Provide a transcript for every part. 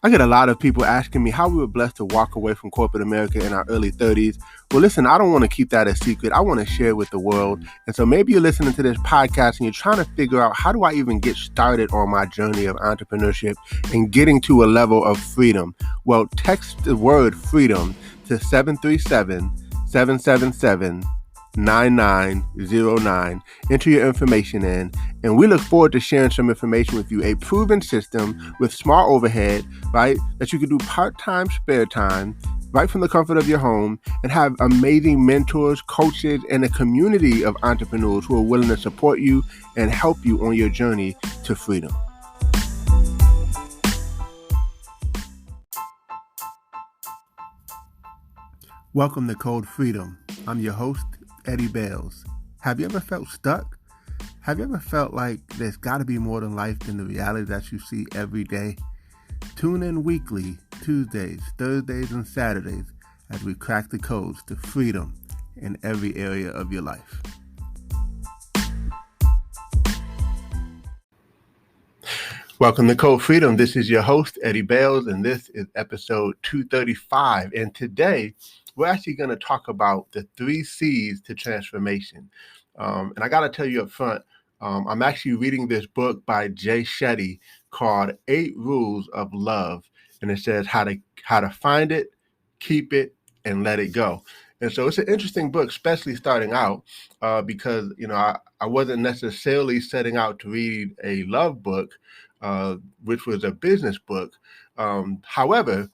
I get a lot of people asking me how we were blessed to walk away from corporate America in our early 30s. Well, listen, I don't want to keep that a secret. I want to share it with the world. And so maybe you're listening to this podcast and you're trying to figure out, how do I even get started on my journey of entrepreneurship and getting to a level of freedom? Well, text the word freedom to 737 777 9909. Enter your information in, and we look forward to sharing some information with you. A proven system with small overhead, right? That you can do part-time, spare time, right from the comfort of your home, and have amazing mentors, coaches, and a community of entrepreneurs who are willing to support you and help you on your journey to freedom. Welcome to Code Freedom. I'm your host, Eddie Bales. Have you ever felt stuck? Have you ever felt like there's got to be more than life than the reality that you see every day? Tune in weekly, Tuesdays, Thursdays, and Saturdays as we crack the codes to freedom in every area of your life. Welcome to Code Freedom. This is your host, Eddie Bales, and this is episode 235. And today, we're actually going to talk about the 3 C's to transformation. And I got to tell you up front, I'm actually reading this book by Jay Shetty called 8 Rules of Love. And it says how to find it, keep it, and let it go. And so it's an interesting book, especially starting out, because, I wasn't necessarily setting out to read a love book, which was a business book. However,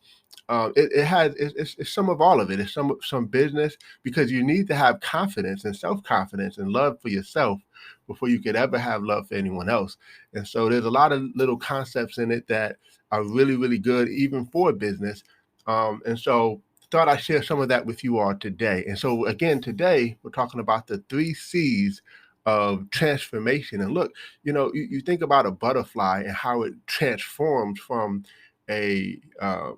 it's some of all of it. It's some business, because you need to have confidence and self-confidence and love for yourself before you could ever have love for anyone else. And so there's a lot of little concepts in it that are really, really good, even for business. And so thought I'd share some of that with you all today. And so again, today we're talking about the 3 C's of transformation. And look, you think about a butterfly and how it transforms from a uh,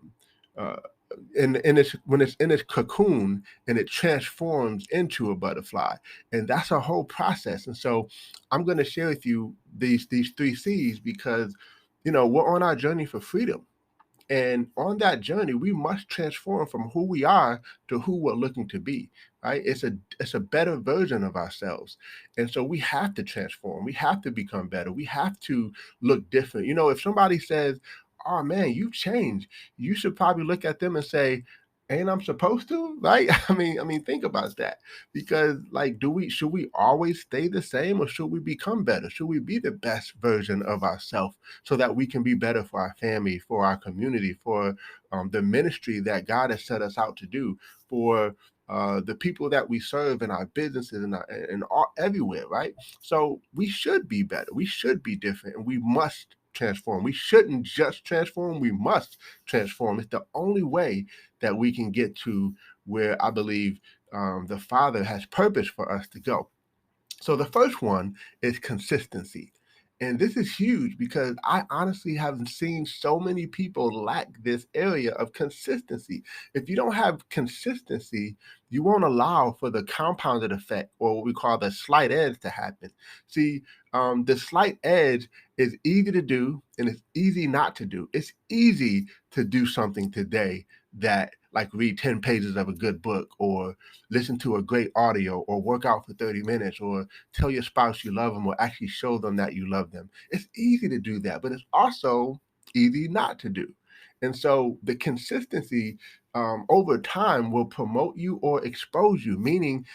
when it's in its cocoon, and it transforms into a butterfly, and that's a whole process. And so I'm going to share with you these 3 C's, because we're on our journey for freedom. And on that journey, we must transform from who we are to who we're looking to be, right? It's a better version of ourselves. And so we have to transform. We have to become better. We have to look different. If somebody says, "Oh man, you've changed," you should probably look at them and say, "Ain't I'm supposed to?" Right? I mean, think about that. Because like, should we always stay the same, or should we become better? Should we be the best version of ourselves, so that we can be better for our family, for our community, for the ministry that God has set us out to do, for the people that we serve in our businesses and all, everywhere, right? So we should be better. We should be different, and we must transform. We shouldn't just transform. We must transform. It's the only way that we can get to where I believe the Father has purpose for us to go. So the first one is consistency. And this is huge, because I honestly haven't seen so many people lack this area of consistency. If you don't have consistency, you won't allow for the compounded effect, or what we call the slight edge, to happen. See, the slight edge is easy to do, and it's easy not to do. It's easy to do something today, that like read 10 pages of a good book, or listen to a great audio, or work out for 30 minutes, or tell your spouse you love them, or actually show them that you love them. It's easy to do that, but it's also easy not to do. And so the consistency over time will promote you or expose you, meaning,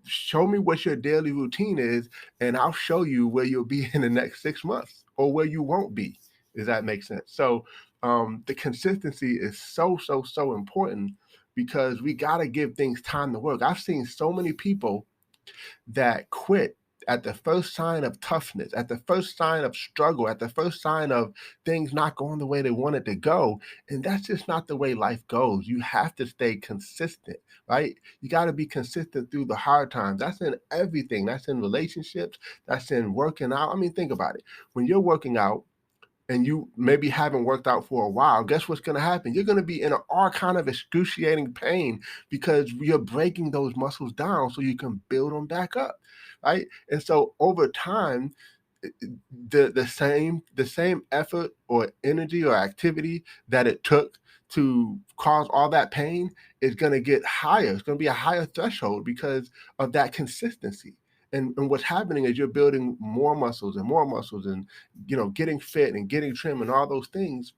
show me what your daily routine is, and I'll show you where you'll be in the next 6 months, or where you won't be. Does that make sense? So the consistency is so, so, so important, because we got to give things time to work. I've seen so many people that quit at the first sign of toughness, at the first sign of struggle, at the first sign of things not going the way they wanted to go. And that's just not the way life goes. You have to stay consistent, right? You got to be consistent through the hard times. That's in everything. That's in relationships. That's in working out. I mean, think about it. When you're working out, and you maybe haven't worked out for a while, guess what's going to happen? You're going to be in all kind of excruciating pain, because you're breaking those muscles down so you can build them back up, right? And so over time, the same effort or energy or activity that it took to cause all that pain is going to get higher. It's going to be a higher threshold because of that consistency. And what's happening is you're building more muscles and getting fit and getting trim and all those things.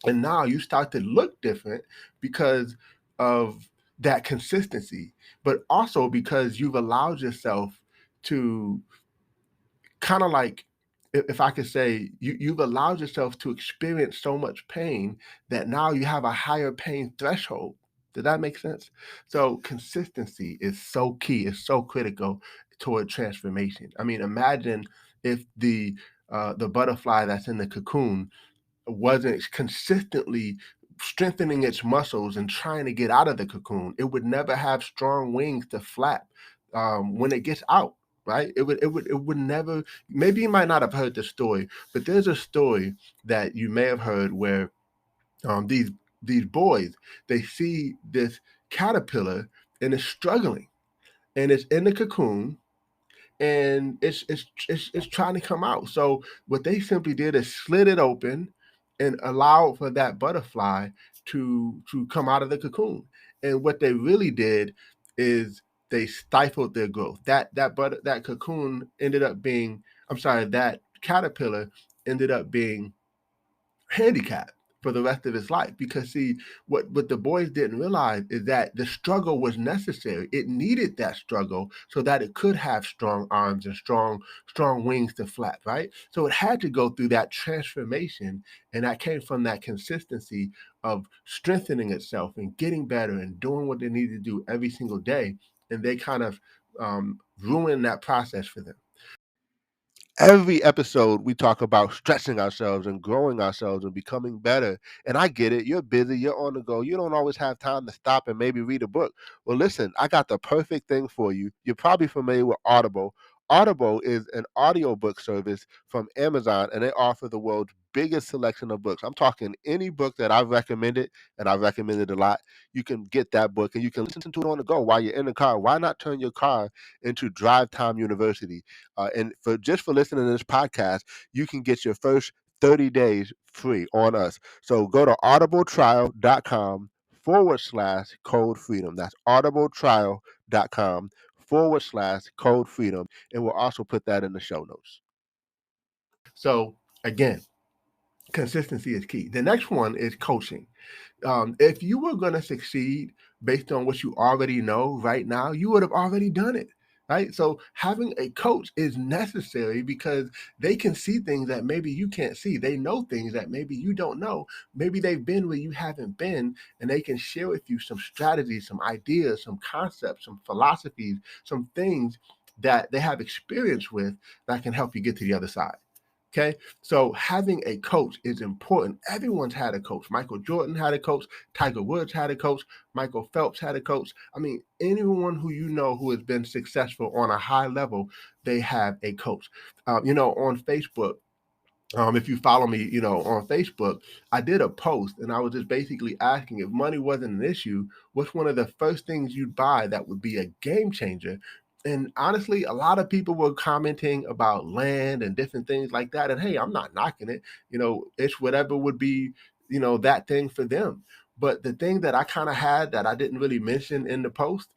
And now you start to look different because of that consistency, but also because you've allowed yourself to kind of like, if I could say, you've allowed yourself to experience so much pain that now you have a higher pain threshold. Does that make sense? So consistency is so key, it's so critical toward transformation. I mean, imagine if the butterfly that's in the cocoon wasn't consistently strengthening its muscles and trying to get out of the cocoon, it would never have strong wings to flap when it gets out. Right? It would never. Maybe you might not have heard the story, but there's a story that you may have heard where these boys, they see this caterpillar and it's struggling and it's in the cocoon and it's trying to come out. So what they simply did is slid it open and allowed for that butterfly to come out of the cocoon. And what they really did is they stifled their growth. That cocoon ended up being, I'm sorry, that caterpillar ended up being handicapped for the rest of his life. Because see, what the boys didn't realize is that the struggle was necessary. It needed that struggle so that it could have strong arms and strong wings to flap, right? So it had to go through that transformation, and that came from that consistency of strengthening itself and getting better and doing what they needed to do every single day. And they kind of ruined that process for them. Every episode we talk about stretching ourselves and growing ourselves and becoming better. And I get it. You're busy, you're on the go. You don't always have time to stop and maybe read a book. Well, listen, I got the perfect thing for you. You're probably familiar with Audible. Audible is an audiobook service from Amazon, and they offer the world's biggest selection of books. I'm talking any book that I've recommended, and I've recommended a lot. You can get that book and you can listen to it on the go while you're in the car. Why not turn your car into Drive Time University? And for listening to this podcast, you can get your first 30 days free on us. So go to audibletrial.com/code freedom. That's audibletrial.com/code freedom. And we'll also put that in the show notes. So again, consistency is key. The next one is coaching. If you were going to succeed based on what you already know right now, you would have already done it. Right. So having a coach is necessary because they can see things that maybe you can't see. They know things that maybe you don't know. Maybe they've been where you haven't been, and they can share with you some strategies, some ideas, some concepts, some philosophies, some things that they have experience with that can help you get to the other side. Okay, so having a coach is important. Everyone's had a coach. Michael Jordan had a coach. Tiger Woods had a coach. Michael Phelps had a coach. I mean, anyone who you know who has been successful on a high level, they have a coach. On Facebook, if you follow me, on Facebook, I did a post and I was just basically asking if money wasn't an issue, what's one of the first things you'd buy that would be a game changer? And honestly, a lot of people were commenting about land and different things like that. And hey, I'm not knocking it. It's whatever would be, that thing for them. But the thing that I kind of had that I didn't really mention in the post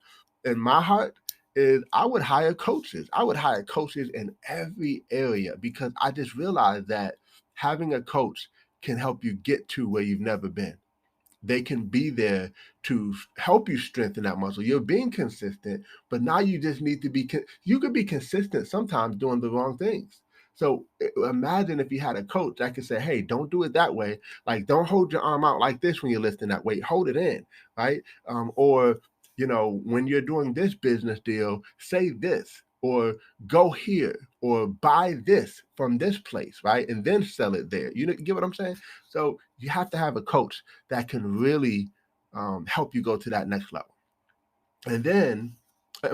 in my heart is I would hire coaches. I would hire coaches in every area because I just realized that having a coach can help you get to where you've never been. They can be there to help you strengthen that muscle. You're being consistent, but now you just need to you could be consistent sometimes doing the wrong things. So imagine if you had a coach that could say, hey, don't do it that way. Like, don't hold your arm out like this when you're lifting that weight. Hold it in, right? Or, when you're doing this business deal, say this, or go here, or buy this from this place, right? And then sell it there. You get what I'm saying? So you have to have a coach that can really help you go to that next level. And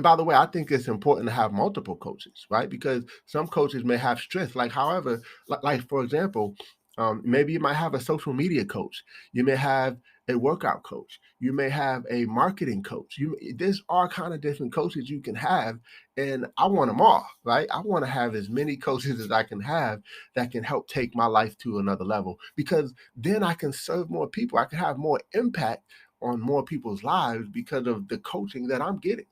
by the way, I think it's important to have multiple coaches, right? Because some coaches may have strengths. However, like for example, maybe you might have a social media coach. You may have a workout coach. You may have a marketing coach. There's all kind of different coaches you can have, and I want them all, right? I want to have as many coaches as I can have that can help take my life to another level, because then I can serve more people. I can have more impact on more people's lives because of the coaching that I'm getting,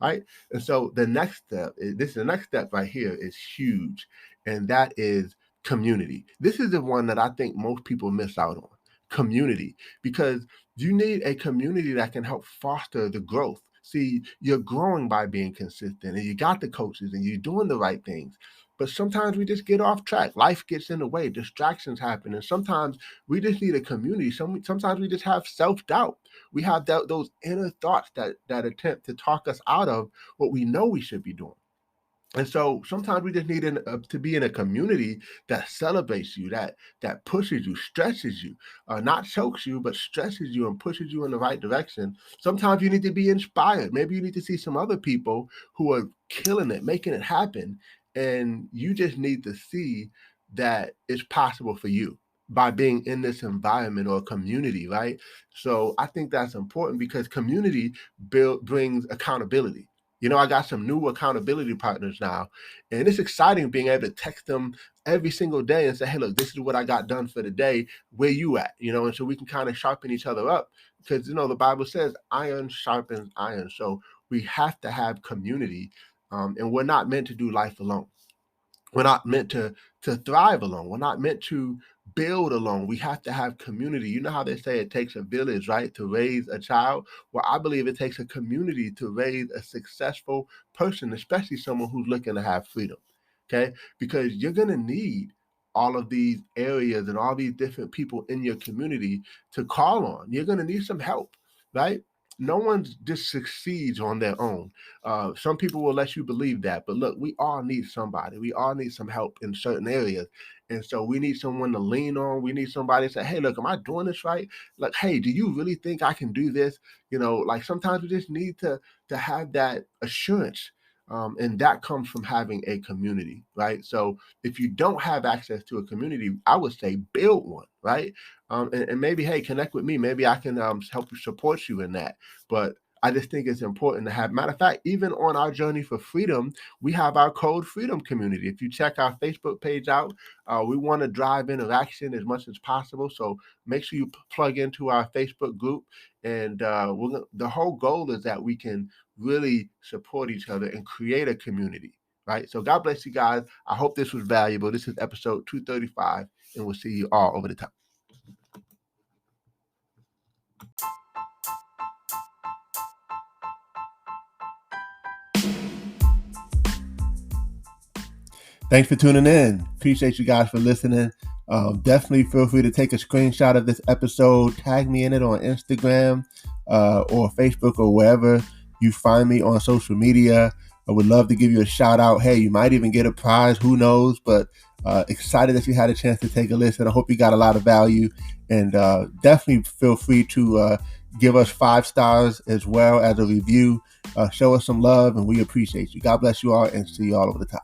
right? And so the next step, the next step right here is huge, and that is community. This is the one that I think most people miss out on. Community, because you need a community that can help foster the growth. See, you're growing by being consistent, and you got the coaches and you're doing the right things. But sometimes we just get off track. Life gets in the way, distractions happen, and sometimes we just need a community. Sometimes we just have self-doubt. We have those inner thoughts that attempt to talk us out of what we know we should be doing. And so sometimes we just need to be in a community that celebrates you, that pushes you, stretches you, not chokes you, but stretches you and pushes you in the right direction. Sometimes you need to be inspired. Maybe you need to see some other people who are killing it, making it happen, and you just need to see that it's possible for you by being in this environment or community, right? So I think that's important, because community brings accountability. I got some new accountability partners now, and it's exciting being able to text them every single day and say, hey, look, this is what I got done for the day. Where you at? And so we can kind of sharpen each other up, because, the Bible says iron sharpens iron. So we have to have community, and we're not meant to do life alone. We're not meant to thrive alone. We're not meant to build alone. We have to have community. You know how they say it takes a village, right, to raise a child? Well, I believe it takes a community to raise a successful person, especially someone who's looking to have freedom. Okay, because you're gonna need all of these areas and all these different people in your community to call on. You're gonna need some help, right? No one just succeeds on their own. Some people will let you believe that, but look, we all need somebody. We all need some help in certain areas, and so we need someone to lean on. We need somebody to say, "Hey, look, am I doing this right? Like, hey, do you really think I can do this?" Like sometimes we just need to have that assurance, and that comes from having a community, right? So if you don't have access to a community, I would say build one, right? And maybe, hey, connect with me. Maybe I can help you, support you in that. But I just think it's important to have. Matter of fact, even on our journey for freedom, we have our Code Freedom community. If you check our Facebook page out, we want to drive interaction as much as possible. So make sure you plug into our Facebook group. And the whole goal is that we can really support each other and create a community, right? So God bless you guys. I hope this was valuable. This is episode 235, and we'll see you all over the top. Thanks for tuning in. Appreciate you guys for listening. Definitely feel free to take a screenshot of this episode, tag me in it on Instagram or Facebook or wherever you find me on social media. I would love to give you a shout out. Hey, you might even get a prize. Who knows? But excited that you had a chance to take a listen. I hope you got a lot of value. And definitely feel free to give us 5 stars as well as a review. Show us some love, and we appreciate you. God bless you all, and see you all over the top.